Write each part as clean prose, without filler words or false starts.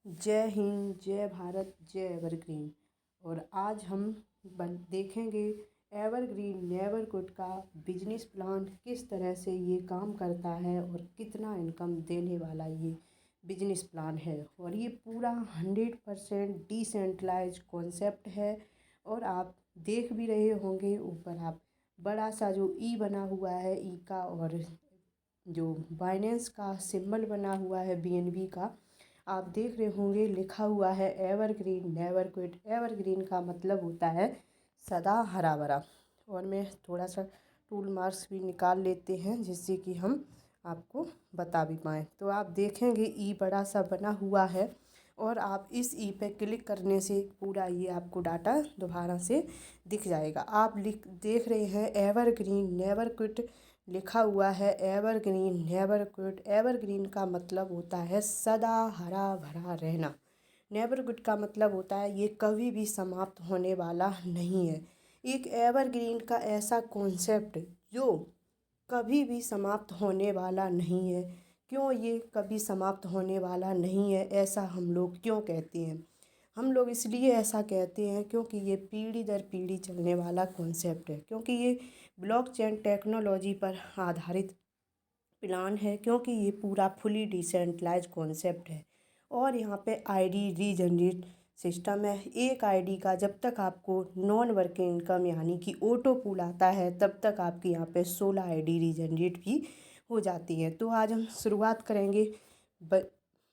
जय हिंद, जय भारत, जय एवरग्रीन। और आज हम देखेंगे एवरग्रीन नेवरगुड का बिजनेस प्लान किस तरह से ये काम करता है और कितना इनकम देने वाला ये बिजनेस प्लान है। और ये पूरा 100% डिसेंट्रलाइज कॉन्सेप्ट है। और आप देख भी रहे होंगे ऊपर आप बड़ा सा जो ई बना हुआ है ई का, और जो बाइनेंस का सिंबल बना हुआ है बीएनबी का, आप देख रहे होंगे लिखा हुआ है एवरग्रीन नेवर क्विट। एवरग्रीन का मतलब होता है सदा हरा भरा। और मैं थोड़ा सा टूल मार्क्स भी निकाल लेते हैं जिससे कि हम आपको बता भी पाएँ। तो आप देखेंगे ई बड़ा सा बना हुआ है और आप इस ई पे क्लिक करने से पूरा ये आपको डाटा दोबारा से दिख जाएगा। आप देख रहे हैं एवरग्रीन नेवर क्विट लिखा हुआ है। एवरग्रीन नेवर क्विट, एवरग्रीन का मतलब होता है सदा हरा भरा रहना। नेवरगुड का मतलब होता है ये कभी भी समाप्त होने वाला नहीं है। एक एवरग्रीन का ऐसा कॉन्सेप्ट जो कभी भी समाप्त होने वाला नहीं है। क्यों ये कभी समाप्त होने वाला नहीं है, ऐसा हम लोग क्यों कहते हैं? हम लोग इसलिए ऐसा कहते हैं क्योंकि ये पीढ़ी दर पीढ़ी चलने वाला कॉन्सेप्ट है। क्योंकि ये ब्लॉकचेन टेक्नोलॉजी पर आधारित प्लान है। क्योंकि ये पूरा फुली डिसेंट्रलाइज कॉन्सेप्ट है। और यहाँ पे आईडी रीजनरेट सिस्टम है। एक आईडी का जब तक आपको नॉन वर्किंग इनकम यानी कि ऑटो पूल आता है तब तक आपकी यहाँ पे 16 आईडी रीजनरेट भी हो जाती है। तो आज हम शुरुआत करेंगे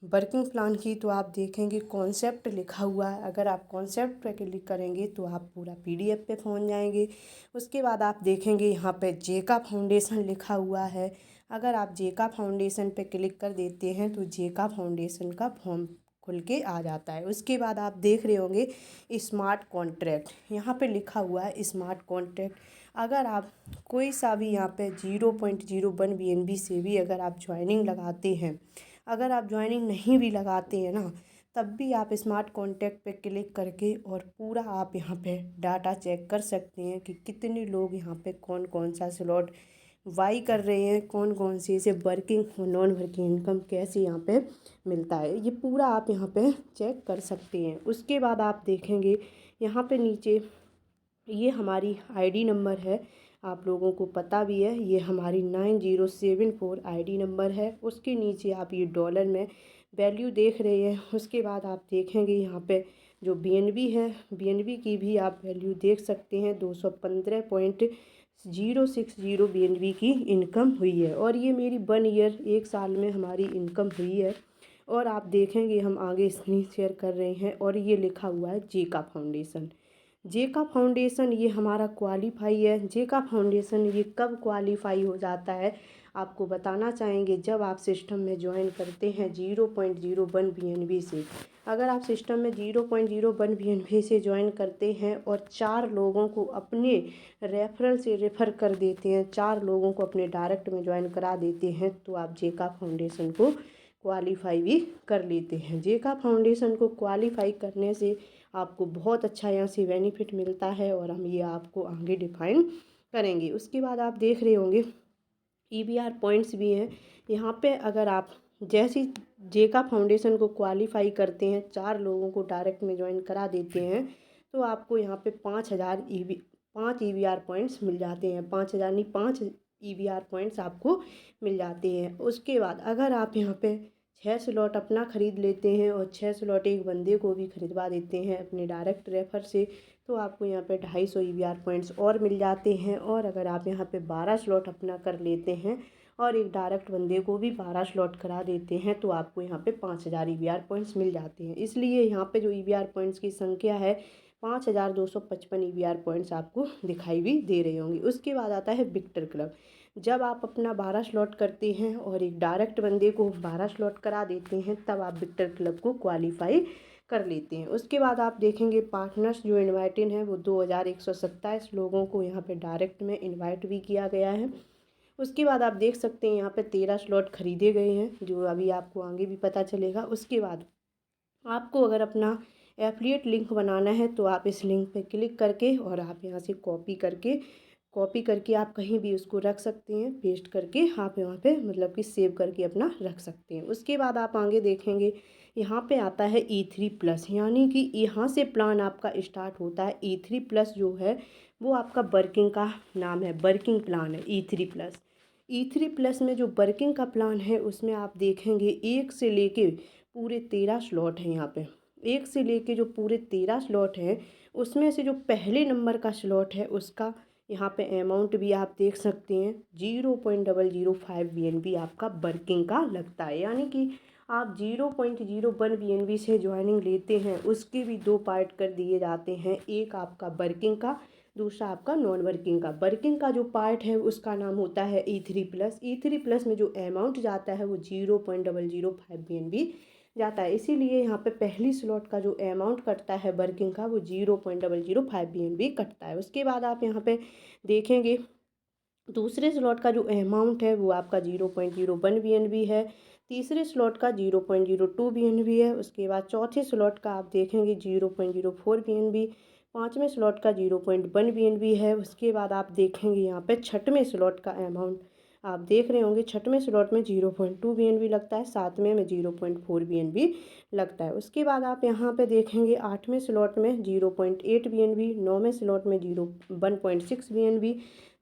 वर्किंग प्लान की। तो आप देखेंगे कॉन्सेप्ट लिखा हुआ है। अगर आप कॉन्सेप्ट पर क्लिक करेंगे तो आप पूरा पीडीएफ पे पहुंच जाएंगे। उसके बाद आप देखेंगे यहाँ पे जेका फाउंडेशन लिखा हुआ है। अगर आप जेका फाउंडेशन पे क्लिक कर देते हैं तो जेका फाउंडेशन का फॉर्म खुल के आ जाता है। उसके बाद आप देख रहे होंगे स्मार्ट कॉन्ट्रैक्ट, यहाँ पे लिखा हुआ है स्मार्ट कॉन्ट्रैक्ट। अगर आप कोई सा भी यहाँ पे 0.01 BNB से भी अगर आप ज्वाइनिंग लगाते हैं, अगर आप ज्वाइनिंग नहीं भी लगाते हैं ना, तब भी आप स्मार्ट कॉन्टैक्ट पे क्लिक करके और पूरा आप यहाँ पे डाटा चेक कर सकते हैं कि कितने लोग यहाँ पे कौन कौन सा स्लॉट वाई कर रहे हैं, कौन कौन सी इसे वर्किंग और नॉन वर्किंग इनकम कैसे यहाँ पे मिलता है। ये पूरा आप यहाँ पे चेक कर सकते हैं। उसके बाद आप देखेंगे यहाँ पे नीचे ये हमारी आईडी नंबर है। आप लोगों को पता भी है ये हमारी 9074 आईडी नंबर है। उसके नीचे आप ये डॉलर में वैल्यू देख रहे हैं। उसके बाद आप देखेंगे यहाँ पे जो बीएनबी है, बीएनबी की भी आप वैल्यू देख सकते हैं। 215.060 बीएनबी की इनकम हुई है। और ये मेरी 1 ईयर 1 साल में हमारी इनकम हुई है। और आप देखेंगे हम आगे स्क्रीन शेयर कर रहे हैं और ये लिखा हुआ है जेका फाउंडेशन। जेका फाउंडेशन ये हमारा क्वालिफाई है। जेका फाउंडेशन ये कब क्वालिफाई हो जाता है आपको बताना चाहेंगे, जब आप सिस्टम में ज्वाइन करते हैं 0.01 BNB से। अगर आप सिस्टम में 0.01 BNB से ज्वाइन करते हैं और 4 लोगों को अपने रेफरल से रेफ़र कर देते हैं, 4 लोगों को अपने डायरेक्ट में ज्वाइन करा देते हैं, तो आप जेका फाउंडेशन को क्वालिफाई भी कर लेते हैं। जेका फाउंडेशन को क्वालिफाई करने से आपको बहुत अच्छा यहाँ से बेनिफिट मिलता है और हम ये आपको आगे डिफाइन करेंगे। उसके बाद आप देख रहे होंगे EBR पॉइंट्स भी हैं यहाँ पे। अगर आप जैसी जेका फाउंडेशन को क्वालिफाई करते हैं, 4 लोगों को डायरेक्ट में ज्वाइन करा देते हैं, तो आपको यहाँ पे 5 EBR पॉइंट्स मिल जाते हैं। 5,000 नहीं, 5 EBR पॉइंट्स आपको मिल जाते हैं। उसके बाद अगर आप यहाँ पे 6 स्लॉट अपना ख़रीद लेते हैं और 6 स्लॉट एक बंदे को भी खरीदवा देते हैं अपने डायरेक्ट रेफर से, तो आपको यहाँ पे 250 EBR पॉइंट्स और मिल जाते हैं। और अगर आप यहाँ पे 12 स्लॉट अपना कर लेते हैं और एक डायरेक्ट बंदे को भी 12 स्लॉट करा देते हैं, तो आपको यहाँ पे 5,000 EBR पॉइंट्स मिल जाते हैं। इसलिए यहाँ पे जो EBR पॉइंट्स की संख्या है 5,255 EBR पॉइंट्स आपको दिखाई भी दे रहे होंगे। उसके बाद आता है विक्टर क्लब। जब आप अपना 12 स्लॉट करते हैं और एक डायरेक्ट बंदे को 12 स्लॉट करा देते हैं, तब आप विक्टर क्लब को क्वालिफाई कर लेते हैं। उसके बाद आप देखेंगे पार्टनर्स जो इनवाइटेड हैं वो 2,127 लोगों को यहाँ पे डायरेक्ट में इनवाइट भी किया गया है। उसके बाद आप देख सकते हैं यहाँ पे 13 स्लॉट खरीदे गए हैं, जो अभी आपको आगे भी पता चलेगा। उसके बाद आपको अगर अपना एफिलिएट लिंक बनाना है तो आप इस लिंक पे क्लिक करके और आप यहाँ से कॉपी करके कॉपी करके आप कहीं भी उसको रख सकते हैं, पेस्ट करके आप यहाँ पे मतलब कि सेव करके अपना रख सकते हैं। उसके बाद आप आगे देखेंगे यहाँ पे आता है E3+, यानी कि यहाँ से प्लान आपका स्टार्ट होता है। E3+ जो है वो आपका वर्किंग का नाम है, वर्किंग प्लान है E3+। E3+ में जो वर्किंग का प्लान है उसमें आप देखेंगे 1 से लेके पूरे 13 स्लॉट हैं। यहाँ पे 1 से लेके जो पूरे 13 स्लॉट हैं उसमें से जो पहले नंबर का स्लॉट है उसका यहाँ पे अमाउंट भी आप देख सकते हैं 0.005 BNB आपका वर्किंग का लगता है। यानी कि आप 0.01 BNB से ज्वाइनिंग लेते हैं उसके भी 2 पार्ट कर दिए जाते हैं, एक आपका वर्किंग का, दूसरा आपका नॉन वर्किंग का। वर्किंग का जो पार्ट है उसका नाम होता है E3+। E3+ में जो अमाउंट जाता है वो 0.005 BNB जाता है। इसीलिए यहाँ पे पहली स्लॉट का जो अमाउंट कटता है वर्किंग का वो 0.005 BNB कटता है। उसके बाद आप यहाँ पे देखेंगे दूसरे स्लॉट का जो अमाउंट है वो आपका 0.01 BNB है, तीसरे स्लॉट का 0.02 BNB है। उसके बाद चौथे स्लॉट का आप देखेंगे 0.04 BNB, पाँचवें स्लॉट का 0.1 BNB है। उसके बाद आप देखेंगे यहाँ पे छठवें स्लॉट का अमाउंट आप देख रहे होंगे, छठवें स्लॉट में 0.2 BNB लगता है, सातवें में 0.4 BNB लगता है। उसके बाद आप यहाँ पे देखेंगे आठवें स्लॉट में 0.8 BNB, नौवें स्लॉट में 1.6 BNB,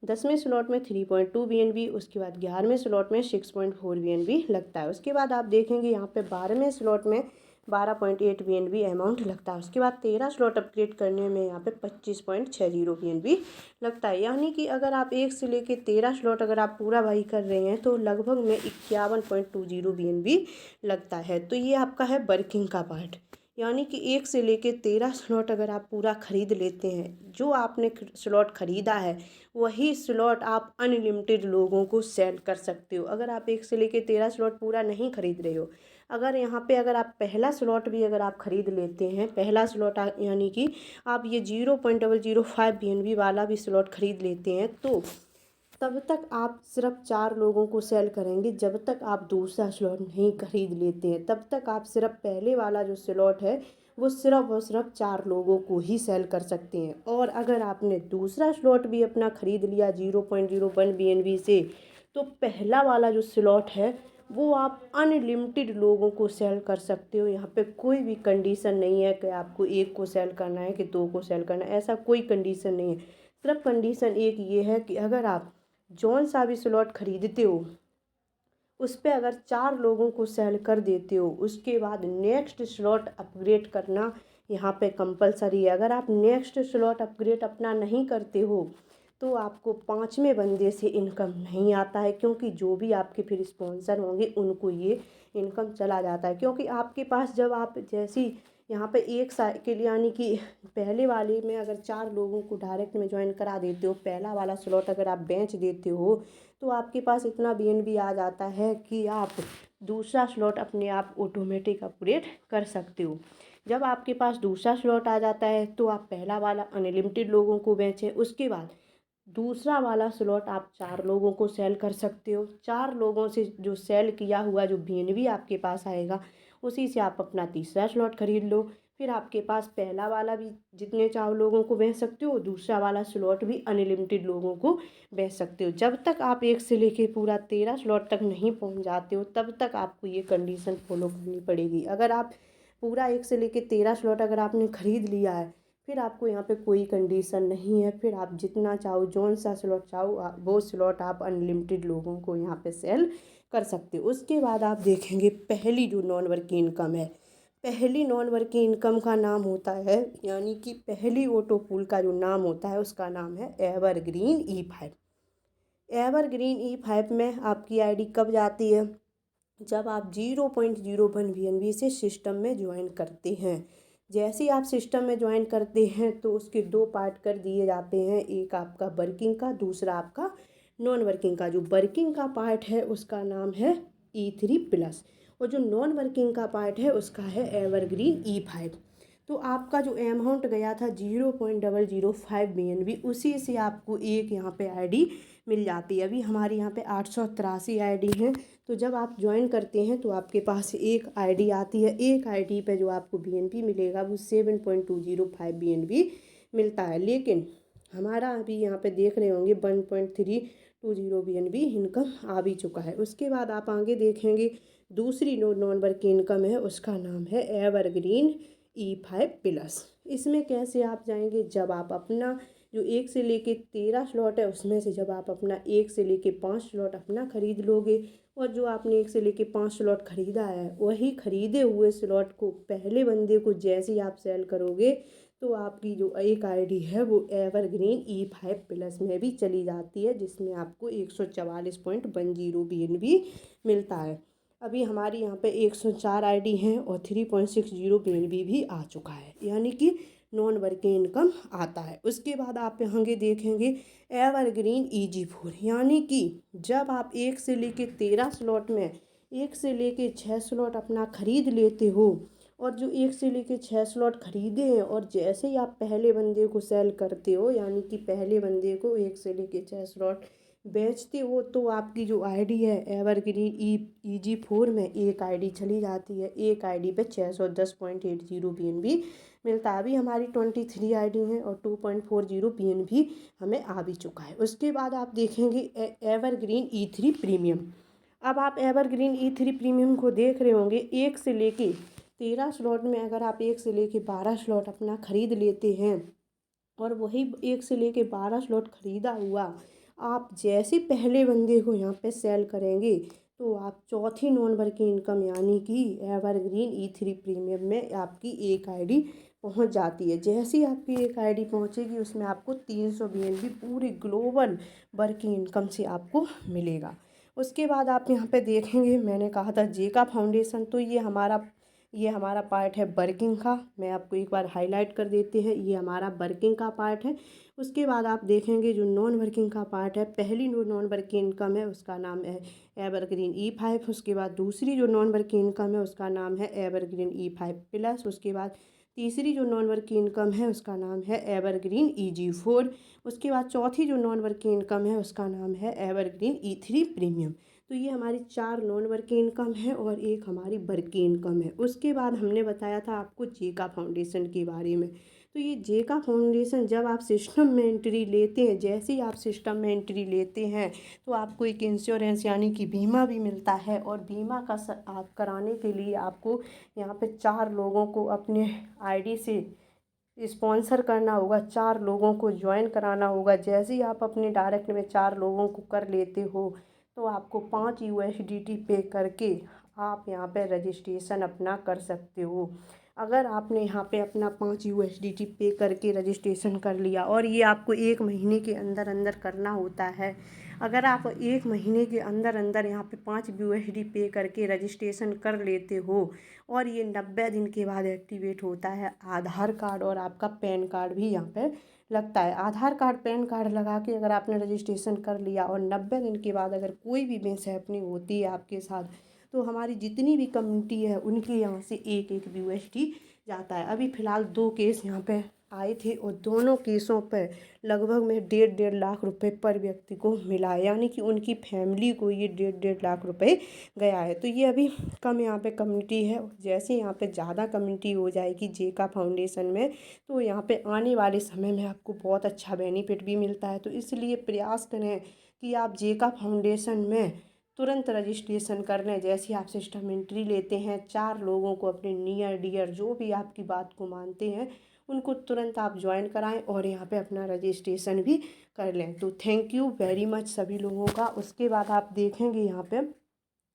10वें स्लॉट में 3.2 BNB, उसके बाद 11वें स्लॉट में 6.4 BNB लगता है। उसके बाद आप देखेंगे यहाँ पे 12वें स्लॉट में 12.8 BNB अमाउंट लगता है। उसके बाद 13 स्लॉट अपग्रेड करने में यहाँ पे 25.60 BNB लगता है। यानी कि अगर आप 1 से लेके 13 स्लॉट अगर आप पूरा भाई कर रहे हैं तो लगभग में 51.20 BNB लगता है। तो ये आपका है वर्किंग का पार्ट। यानी कि 1 से लेके 13 स्लॉट अगर आप पूरा ख़रीद लेते हैं, जो आपने स्लॉट ख़रीदा है वही स्लॉट आप अनलिमिटेड लोगों को सेल कर सकते हो। अगर आप 1 से लेके 13 स्लॉट पूरा नहीं खरीद रहे हो, अगर यहाँ पे अगर आप पहला स्लॉट भी अगर आप ख़रीद लेते हैं, पहला स्लॉट यानी कि आप ये 0.005 BNB वाला भी स्लॉट ख़रीद लेते हैं, तो तब तक आप सिर्फ 4 लोगों को सेल करेंगे। जब तक आप दूसरा स्लॉट नहीं खरीद लेते हैं तब तक आप सिर्फ पहले वाला जो स्लॉट है वो सिर्फ और सिर्फ 4 लोगों को ही सेल कर सकते हैं। और अगर आपने दूसरा स्लॉट भी अपना ख़रीद लिया 0.01 BNB से, तो पहला वाला जो स्लॉट है वो आप अनलिमिटेड लोगों को सेल कर सकते हो। यहाँ पे कोई भी कंडीशन नहीं है कि आपको 1 को सेल करना है कि 2 को सेल करना है, ऐसा कोई कंडीशन नहीं है। सिर्फ कंडीशन एक ये है कि अगर आप जौन सा भी स्लॉट खरीदते हो उस पर अगर 4 लोगों को सेल कर देते हो, उसके बाद नेक्स्ट स्लॉट अपग्रेड करना यहाँ पे कंपलसरी है। अगर आप नेक्स्ट स्लॉट अपग्रेड अपना नहीं करते हो तो आपको 5वें बंदे से इनकम नहीं आता है, क्योंकि जो भी आपके फिर स्पॉन्सर होंगे उनको ये इनकम चला जाता है। क्योंकि आपके पास जब आप जैसी यहाँ पे एक साइकिल यानी कि पहले वाले में अगर 4 लोगों को डायरेक्ट में ज्वाइन करा देते हो, पहला वाला स्लॉट अगर आप बेच देते हो तो आपके पास इतना BNB आ जाता है कि आप दूसरा स्लॉट अपने आप ऑटोमेटिक अपग्रेड कर सकते हो। जब आपके पास दूसरा स्लॉट आ जाता है तो आप पहला वाला अनलिमिटेड लोगों को बेचें, उसके बाद दूसरा वाला स्लॉट आप 4 लोगों को सेल कर सकते हो। 4 लोगों से जो सेल किया हुआ जो BNB आपके पास आएगा उसी से आप अपना तीसरा स्लॉट खरीद लो। फिर आपके पास पहला वाला भी जितने चाहो लोगों को बेच सकते हो, दूसरा वाला स्लॉट भी अनलिमिटेड लोगों को बेच सकते हो। जब तक आप 1 से लेके पूरा 13 स्लॉट तक नहीं पहुंच जाते हो तब तक आपको ये कंडीशन फॉलो करनी पड़ेगी। अगर आप पूरा 1 से लेके 13 स्लॉट अगर आपने ख़रीद लिया है फिर आपको यहाँ पे कोई कंडीशन नहीं है, फिर आप जितना चाहो जौन सा स्लॉट चाहो वो स्लॉट आप अनलिमिटेड लोगों को यहाँ पे सेल कर सकते हो। उसके बाद आप देखेंगे पहली जो नॉन वर्किंग इनकम है, पहली नॉन वर्किंग इनकम का नाम होता है यानी कि पहली ऑटो पूल का जो नाम होता है उसका नाम है एवरग्रीन E5। एवरग्रीन E5 में आपकी आईडी कब जाती है? जब आप 0.01 BNB से सिस्टम में ज्वाइन करते हैं। जैसे ही आप सिस्टम में ज्वाइन करते हैं तो उसके 2 पार्ट कर दिए जाते हैं, एक आपका वर्किंग का, दूसरा आपका नॉन वर्किंग का। जो वर्किंग का पार्ट है उसका नाम है E3+, और जो नॉन वर्किंग का पार्ट है उसका है एवरग्रीन E5। तो आपका जो अमाउंट गया था 0.005 BNB, उसी से आपको एक यहाँ पे आईडी मिल जाती है। अभी हमारे यहाँ पे 883 आईडी हैं। तो जब आप ज्वाइन करते हैं तो आपके पास एक आईडी आती है, एक आईडी पे जो आपको BNB मिलेगा वो 7.205 BNB मिलता है। लेकिन हमारा अभी यहाँ पे देख रहे होंगे 1.320 BNB इनकम आ भी चुका है। उसके बाद आप आगे देखेंगे दूसरी नॉन वर्किंग इनकम है, उसका नाम है एवरग्रीन E5 प्लस। इसमें कैसे आप जाएंगे, जब आप अपना जो 1 से लेके 13 स्लॉट है उसमें से जब आप अपना 1 से लेके 5 स्लॉट अपना खरीद लोगे, और जो आपने 1 से लेके 5 स्लॉट खरीदा है वही खरीदे हुए स्लॉट को पहले बंदे को जैसे ही आप सेल करोगे तो आपकी जो एक आईडी है वो एवरग्रीन E5 प्लस में भी चली जाती है, जिसमें आपको 144.10 BNB मिलता है। अभी हमारी यहाँ पे 104 आईडी हैं और 3.60 BNB भी आ चुका है, यानी कि नॉन वर्किंग इनकम आता है। उसके बाद आप यहाँ देखेंगे एवरग्रीन EG4, यानी कि जब आप 1 से लेके 13 स्लॉट में 1 से लेके 6 स्लॉट अपना खरीद लेते हो, और जो 1 से लेके 6 स्लॉट खरीदे हैं और जैसे ही आप पहले बंदे को सेल करते हो, यानी कि पहले बंदे को 1 से लेके 6 स्लॉट बेचते हो, तो आपकी जो आईडी है एवरग्रीन EG4 में एक आईडी चली जाती है। एक आईडी पे 610.80 BNB मिलता है। अभी हमारी 23 आईडी हैं और 2.40 BNB हमें आ भी चुका है। उसके बाद आप देखेंगे एवरग्रीन E3 प्रीमियम। अब आप एवरग्रीन E3 प्रीमियम को देख रहे होंगे, 1 से लेके 13 स्लॉट में अगर आप 1 से लेके 12 स्लॉट अपना खरीद लेते हैं, और वही 1 से लेके 12 स्लॉट खरीदा हुआ आप जैसे पहले बंदे को यहाँ पे सेल करेंगे तो आप चौथी नॉन वर्किंग इनकम यानी कि एवरग्रीन E3 प्रीमियम में आपकी एक आईडी पहुँच जाती है। जैसे ही आपकी एक आईडी पहुँचेगी उसमें आपको 300 BNB पूरी ग्लोबल वर्किंग इनकम से आपको मिलेगा। उसके बाद आप यहाँ पे देखेंगे, मैंने कहा था जेका फाउंडेशन, तो ये हमारा पार्ट है वर्किंग का। मैं आपको एक बार हाईलाइट कर देते हैं, ये हमारा वर्किंग का पार्ट है। उसके बाद आप देखेंगे जो नॉन वर्किंग का पार्ट है, पहली जो नॉन वर्किंग इनकम है उसका नाम है एवरग्रीन E5। उसके बाद दूसरी जो नॉन वर्किंग इनकम है उसका नाम है एवरग्रीन E5 प्लस। उसके बाद तीसरी जो नॉन वर्किंग इनकम है उसका नाम है एवरग्रीन EG4। उसके बाद चौथी जो नॉन वर्किंग इनकम है उसका नाम है एवरग्रीन E3 प्रीमियम। तो ये हमारी 4 नॉन वर्किंग इनकम है और एक हमारी वर्किंग इनकम है। उसके बाद हमने बताया था आपको जेका फाउंडेशन के बारे में। तो ये जेका फाउंडेशन जब आप सिस्टम में एंट्री लेते हैं, जैसे ही आप सिस्टम में एंट्री लेते हैं तो आपको एक इंश्योरेंस यानी कि बीमा भी मिलता है, और बीमा का आप कराने के लिए आपको यहाँ पे 4 लोगों को अपने आईडी से स्पॉन्सर करना होगा, 4 लोगों को ज्वाइन कराना होगा। जैसे ही आप अपने डायरेक्ट में 4 लोगों को कर लेते हो तो आपको 5 USDT पे करके आप यहाँ पे रजिस्ट्रेशन अपना कर सकते हो। अगर आपने यहाँ पे अपना 5 USDT पे करके रजिस्ट्रेशन कर लिया, और ये आपको 1 महीने के अंदर अंदर करना होता है। अगर आप 1 महीने के अंदर अंदर यहाँ पे 5 USD पे करके रजिस्ट्रेशन कर लेते हो, और ये 90 दिन के बाद एक्टिवेट होता है। आधार कार्ड और आपका पैन कार्ड भी यहाँ पे लगता है। आधार कार्ड पैन कार्ड लगा के अगर आपने रजिस्ट्रेशन कर लिया और 90 दिन के बाद अगर कोई भी मिसहैपनिंग होती है आपके साथ, तो हमारी जितनी भी कम्युनिटी है उनके यहाँ से एक एक USD जाता है। अभी फ़िलहाल 2 केस यहाँ पे आए थे और दोनों केसों पर लगभग में 1.5 लाख रुपए पर व्यक्ति को मिला है, यानी कि उनकी फैमिली को ये 1.5 लाख रुपए गया है। तो ये अभी कम यहाँ पे कम्युनिटी है। जैसे यहाँ पे ज़्यादा कम्युनिटी हो जाएगी जेका फाउंडेशन में, तो यहाँ पे आने वाले समय में आपको बहुत अच्छा बेनिफिट भी मिलता है। तो इसलिए प्रयास करें कि आप जेका फाउंडेशन में तुरंत रजिस्ट्रेशन कर लें। जैसे आप सिस्टम एंट्री लेते हैं, 4 लोगों को अपने नियर डियर जो भी आपकी बात को मानते हैं उनको तुरंत आप ज्वाइन कराएं और यहाँ पे अपना रजिस्ट्रेशन भी कर लें। तो थैंक यू वेरी मच सभी लोगों का। उसके बाद आप देखेंगे यहाँ पे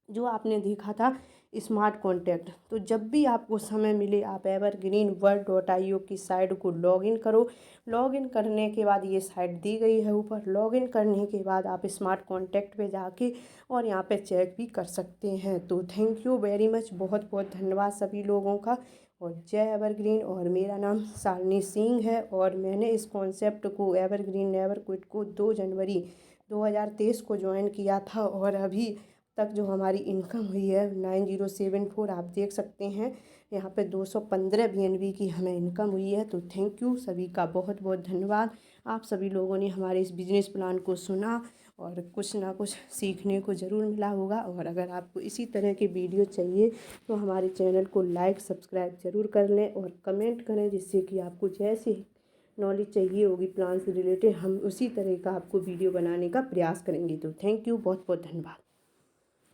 जो आपने देखा था स्मार्ट कॉन्टैक्ट, तो जब भी आपको समय मिले आप evergreenworld.io की साइट को लॉगिन करो। लॉगिन करने के बाद ये साइट दी गई है ऊपर। लॉगिन करने के बाद आप स्मार्ट कॉन्टैक्ट पे जाके और यहाँ पे चेक भी कर सकते हैं। तो थैंक यू वेरी मच, बहुत बहुत धन्यवाद सभी लोगों का, और जय एवरग्रीन। और मेरा नाम शालिनी सिंह है, और मैंने इस कॉन्सेप्ट को एवरग्रीन नेवर क्विट को 2 जनवरी 2023 को ज्वाइन किया था, और अभी तक जो हमारी इनकम हुई है 9074, आप देख सकते हैं यहाँ पे 215 BNB की हमें इनकम हुई है। तो थैंक यू सभी का, बहुत बहुत धन्यवाद। आप सभी लोगों ने हमारे इस बिजनेस प्लान को सुना और कुछ ना कुछ सीखने को ज़रूर मिला होगा। और अगर आपको इसी तरह के वीडियो चाहिए तो हमारे चैनल को लाइक सब्सक्राइब ज़रूर कर लें और कमेंट करें, जिससे कि आपको जैसे नॉलेज चाहिए होगी प्लांट से रिलेटेड, हम उसी तरह का आपको वीडियो बनाने का प्रयास करेंगे। तो थैंक यू, बहुत बहुत धन्यवाद।